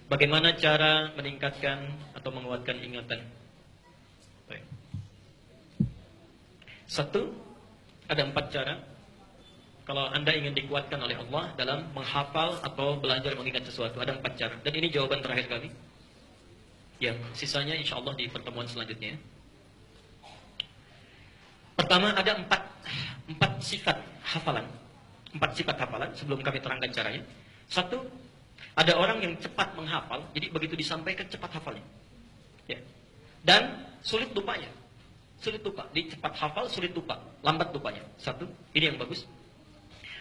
Bagaimana cara meningkatkan atau menguatkan ingatan? Baik. Satu, ada 4 cara. Kalau Anda ingin dikuatkan oleh Allah dalam menghafal atau belajar mengingat sesuatu, ada 4 cara. Dan ini jawaban terakhir kami. Yang sisanya insya Allah di pertemuan selanjutnya. Pertama, ada 4 sifat hafalan. 4 sifat hafalan sebelum kami terangkan caranya. Satu, ada orang yang cepat menghafal, jadi begitu disampaikan cepat hafalnya. Ya. Dan sulit lupanya. Sulit lupa. Di cepat hafal, sulit lupa. Lambat lupanya. Satu, ini yang bagus.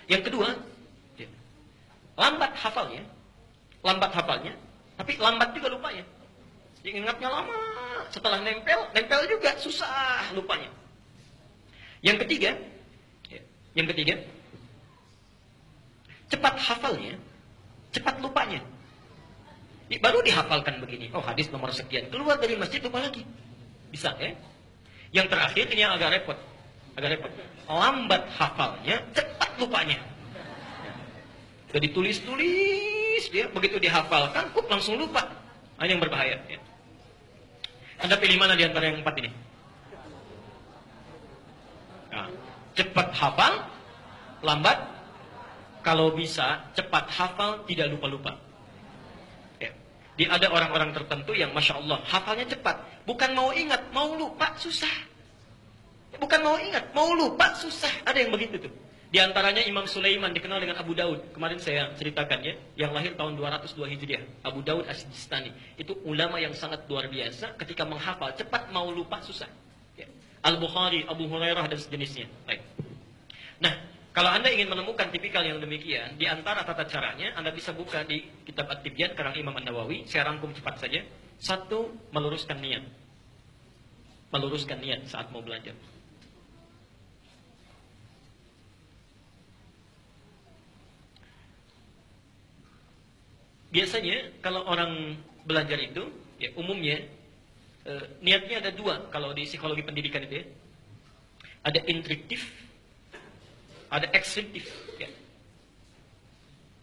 Yang kedua, ya, lambat hafalnya, tapi lambat juga lupanya. Ingatnya lama, setelah nempel juga susah lupanya. Yang ketiga, cepat hafalnya, cepat lupanya. Baru dihafalkan begini, oh hadis nomor sekian, keluar dari masjid lupa lagi. Bisa ya? Yang terakhir ini yang agak repot. Lambat hafalnya, cepat lupanya. Jadi tulis-tulis dia, begitu dihafalkan, langsung lupa. Ini yang berbahaya. Ya. Anda pilih mana di antara yang 4 ini? Nah, cepat hafal, lambat. Kalau bisa, cepat hafal, tidak lupa-lupa. Ya. Ada orang-orang tertentu yang Masya Allah, hafalnya cepat. Bukan mau ingat, mau lupa, susah. Bukan mau ingat, mau lupa, susah. Ada yang begitu tuh. Di antaranya Imam Sulaiman, dikenal dengan Abu Daud. Kemarin saya ceritakan ya, yang lahir tahun 202 Hijriah. Abu Daud As-Sijistani. Itu ulama yang sangat luar biasa. Ketika menghafal, cepat mau lupa, susah. Ya. Al-Bukhari, Abu Hurairah, dan sejenisnya. Baik. Nah, kalau Anda ingin menemukan tipikal yang demikian, di antara tata caranya, Anda bisa buka di kitab At-Tibyan, karang Imam An-Nawawi. Saya rangkum cepat saja. Satu, meluruskan niat. Meluruskan niat saat mau belajar. Biasanya kalau orang belajar itu, ya umumnya niatnya ada 2 kalau di psikologi pendidikan itu ya. Ada instruktif, ada ekstrinsiktif. Ya.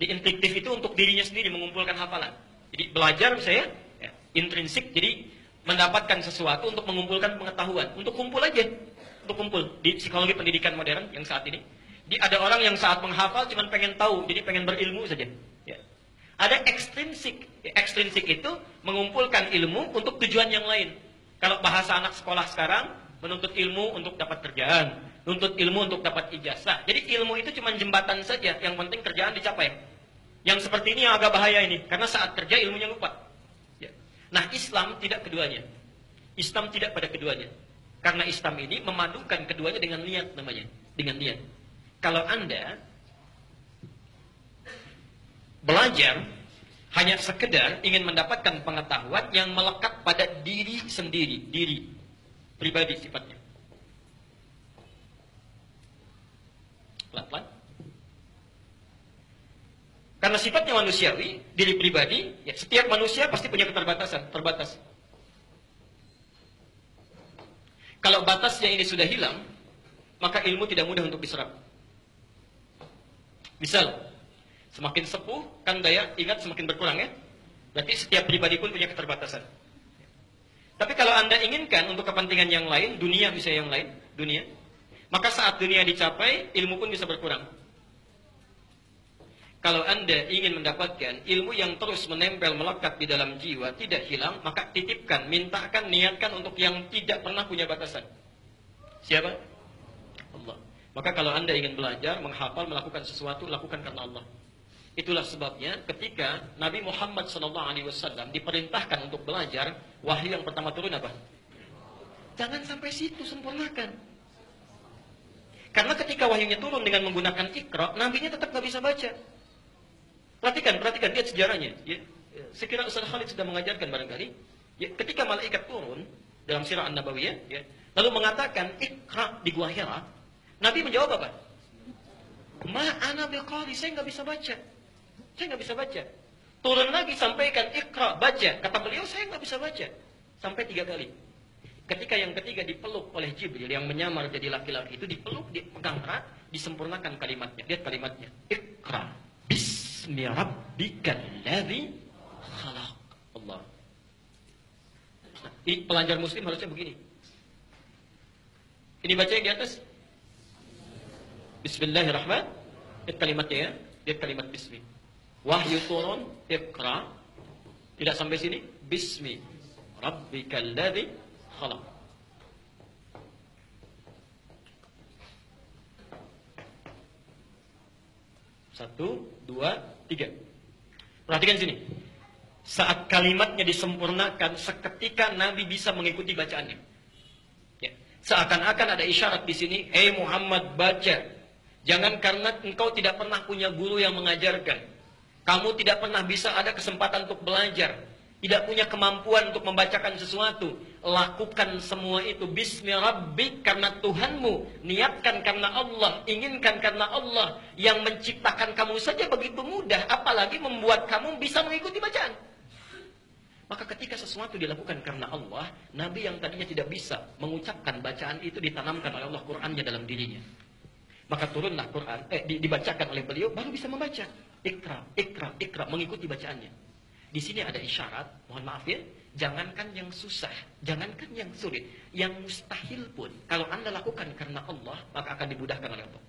Di instruktif itu untuk dirinya sendiri mengumpulkan hafalan. Jadi belajar misalnya, ya, intrinsik, jadi mendapatkan sesuatu untuk mengumpulkan pengetahuan, untuk kumpul aja, untuk kumpul di psikologi pendidikan modern yang saat ini. Jadi ada orang yang saat menghafal cuma pengen tahu, jadi pengen berilmu saja. Ya. Ada ekstrinsik. Ekstrinsik itu mengumpulkan ilmu untuk tujuan yang lain. Kalau bahasa anak sekolah sekarang, menuntut ilmu untuk dapat kerjaan, menuntut ilmu untuk dapat ijazah. Jadi ilmu itu cuma jembatan saja, yang penting kerjaan dicapai. Yang seperti ini yang agak bahaya ini, karena saat kerja ilmunya lupa. Ya. Nah, Islam tidak keduanya. Islam tidak pada keduanya. Karena Islam ini memadukan keduanya dengan niat namanya, dengan niat. Kalau Anda belajar hanya sekedar ingin mendapatkan pengetahuan yang melekat pada diri sendiri, diri pribadi sifatnya. Pelan-pelan. Karena sifatnya manusiawi, diri pribadi, ya, setiap manusia pasti punya keterbatasan, terbatas. Kalau batasnya ini sudah hilang, maka ilmu tidak mudah untuk diserap. Misal, semakin sepuh, kan daya ingat semakin berkurang ya. Berarti setiap pribadi pun punya keterbatasan. Tapi kalau Anda inginkan untuk kepentingan yang lain, dunia bisa yang lain, dunia. Maka saat dunia dicapai, ilmu pun bisa berkurang. Kalau Anda ingin mendapatkan ilmu yang terus menempel, melekat di dalam jiwa, tidak hilang, maka titipkan, mintakan, niatkan untuk yang tidak pernah punya batasan. Siapa? Allah. Maka kalau Anda ingin belajar, menghafal, melakukan sesuatu, lakukan karena Allah. Itulah sebabnya ketika Nabi Muhammad SAW diperintahkan untuk belajar, wahyu yang pertama turun apa? Jangan sampai situ, sempurnakan. Karena ketika wahyunya turun dengan menggunakan Iqra, nabinya tetap nggak bisa baca. Perhatikan, lihat sejarahnya. Ya. Sekira Ustaz Khalid sudah mengajarkan barangkali. Ya, ketika malaikat turun dalam sirah An-Nabawiyah, ya, lalu mengatakan Iqra di Gua Hira, Nabi menjawab apa? Ma ana biqari, saya nggak bisa baca. Saya nggak bisa baca. Turun lagi sampaikan Iqra, baca. Kata beliau, saya nggak bisa baca. Sampai 3 kali. Ketika yang ketiga dipeluk oleh Jibril yang menyamar jadi laki-laki itu, dipeluk, dipegang erat, disempurnakan kalimatnya. Lihat kalimatnya. Iqra bismi rabbikal ladzi khalaq. Pelajar muslim harusnya begini. Ini baca di atas. Bismillahirrahmanirrahim. Lihat kalimatnya ya. Lihat kalimat bismi. Wahyu turun, iqra. Tidak sampai sini. Bismi rabbikal ladzi khalaq. Satu, dua, tiga. Perhatikan sini. Saat kalimatnya disempurnakan, seketika Nabi bisa mengikuti bacaannya. Ya. Seakan-akan ada isyarat di sini, Muhammad baca. Jangan karena engkau tidak pernah punya guru yang mengajarkan. Kamu tidak pernah bisa ada kesempatan untuk belajar. Tidak punya kemampuan untuk membacakan sesuatu. Lakukan semua itu. Bismi Rabbik, karena Tuhanmu. Niatkan karena Allah. Inginkan karena Allah. Yang menciptakan kamu saja begitu mudah. Apalagi membuat kamu bisa mengikuti bacaan. Maka ketika sesuatu dilakukan karena Allah, Nabi yang tadinya tidak bisa mengucapkan bacaan itu ditanamkan oleh Allah Qur'annya dalam dirinya. Maka turunlah Quran, dibacakan oleh beliau, baru bisa membaca. Ikra, ikra, ikra, mengikuti bacaannya. Di sini ada isyarat, mohon maaf ya, jangankan yang susah, jangankan yang sulit, yang mustahil pun, kalau Anda lakukan karena Allah, maka akan dimudahkan oleh Allah.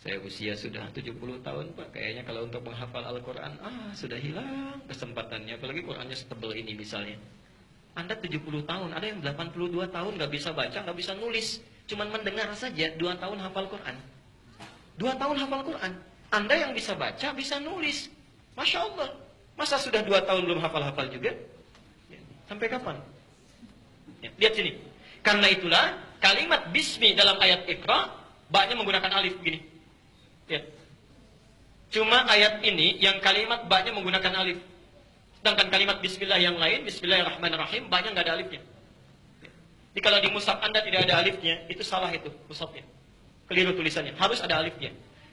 Saya usia sudah 70 tahun Pak, kayaknya kalau untuk menghafal Al-Quran, sudah hilang kesempatannya, apalagi Qurannya setebal ini misalnya. Anda 70 tahun, ada yang 82 tahun nggak bisa baca, nggak bisa nulis, cuman mendengar saja, 2 tahun hafal Quran. 2 tahun hafal Quran. Anda yang bisa baca, bisa nulis. Masya Allah. Masa sudah 2 tahun belum hafal-hafal juga? Ya. Sampai kapan? Ya. Lihat sini. Karena itulah, kalimat bismi dalam ayat Iqra, ba-nya menggunakan alif begini. Lihat. Cuma ayat ini, yang kalimat ba-nya menggunakan alif. Sedangkan kalimat bismillah yang lain, bismillahirrahmanirrahim, ba-nya nggak ada alifnya. Jadi kalau di mushaf Anda tidak ada alifnya, itu salah itu mushafnya. Keliru tulisannya, harus ada alifnya.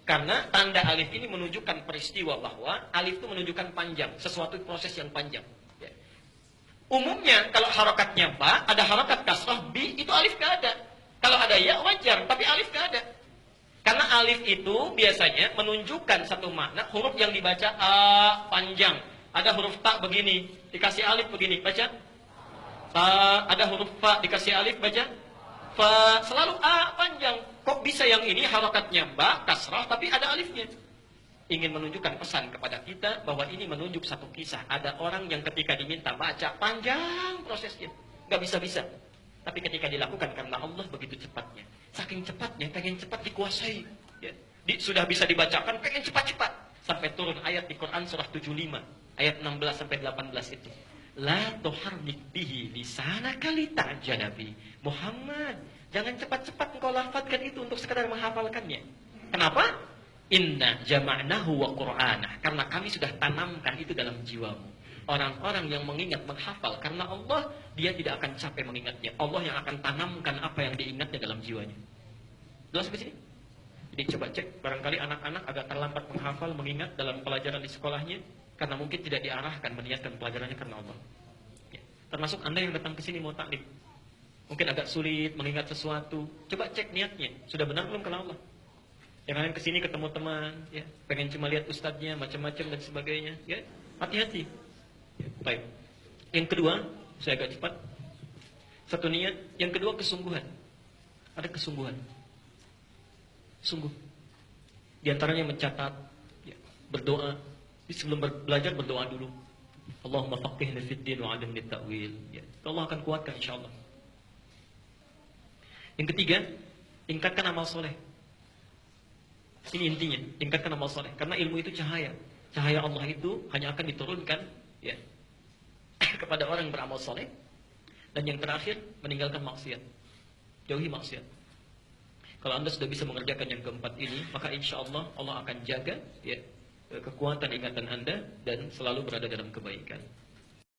Karena tanda alif ini menunjukkan peristiwa bahwa alif itu menunjukkan panjang, sesuatu proses yang panjang. Ya. Umumnya kalau harokatnya ba, ada harokat kasrah, bi, itu alif gak ada. Kalau ada ya wajar, tapi alif gak ada. Karena alif itu biasanya menunjukkan satu makna, huruf yang dibaca a panjang. Ada huruf ta begini, dikasih alif begini, baca. Ta, ada huruf fa, dikasih alif, baca. Fa, selalu a panjang. Kok bisa yang ini harokatnya ba, kasrah, tapi ada alifnya? Ingin menunjukkan pesan kepada kita bahwa ini menunjuk satu kisah. Ada orang yang ketika diminta baca, panjang prosesnya. Gak bisa-bisa. Tapi ketika dilakukan karena Allah begitu cepatnya. Saking cepatnya, pengen cepat dikuasai. Ya. Sudah bisa dibacakan, pengen cepat-cepat. Sampai turun ayat di Quran surah 75. Ayat 16 sampai 18 itu. La tuharrik bihi lisanaka lita'jala bi. Muhammad, jangan cepat-cepat engkau lafadzkan itu untuk sekadar menghafalkannya. Kenapa? Inna jama'nahu wa qur'anah. Karena kami sudah tanamkan itu dalam jiwamu. Orang-orang yang mengingat, menghafal karena Allah, dia tidak akan capek mengingatnya. Allah yang akan tanamkan apa yang diingatnya dalam jiwanya. Jelas sampai sini? Jadi coba cek, barangkali anak-anak agak terlambat menghafal, mengingat dalam pelajaran di sekolahnya, karena mungkin tidak diarahkan meniatkan pelajarannya karena Allah. Ya. Termasuk Anda yang datang ke sini mau taklim, mungkin agak sulit mengingat sesuatu. Coba cek niatnya, sudah benar belum karena Allah? Jangan ke sini ketemu teman, ya, pengen cuma lihat ustadznya, macam-macam dan sebagainya. Ya, hati-hati. Ya, baik. Yang kedua, saya agak cepat. Satu niat, yang kedua kesungguhan. Ada kesungguhan. Sungguh. Di antaranya mencatat, ya, berdoa. Sebelum belajar berdoa dulu. Allahumma faqihna fid din wa 'allimni ta'wil. Ya, Allah akan kuatkan insyaallah. Yang ketiga, tingkatkan amal soleh. Ini intinya, tingkatkan amal soleh. Karena ilmu itu cahaya. Cahaya Allah itu hanya akan diturunkan, ya, kepada orang yang beramal soleh. Dan yang terakhir, meninggalkan maksiat. Jauhi maksiat. Kalau Anda sudah bisa mengerjakan yang keempat ini, maka insya Allah Allah akan jaga, ya, kekuatan ingatan Anda dan selalu berada dalam kebaikan.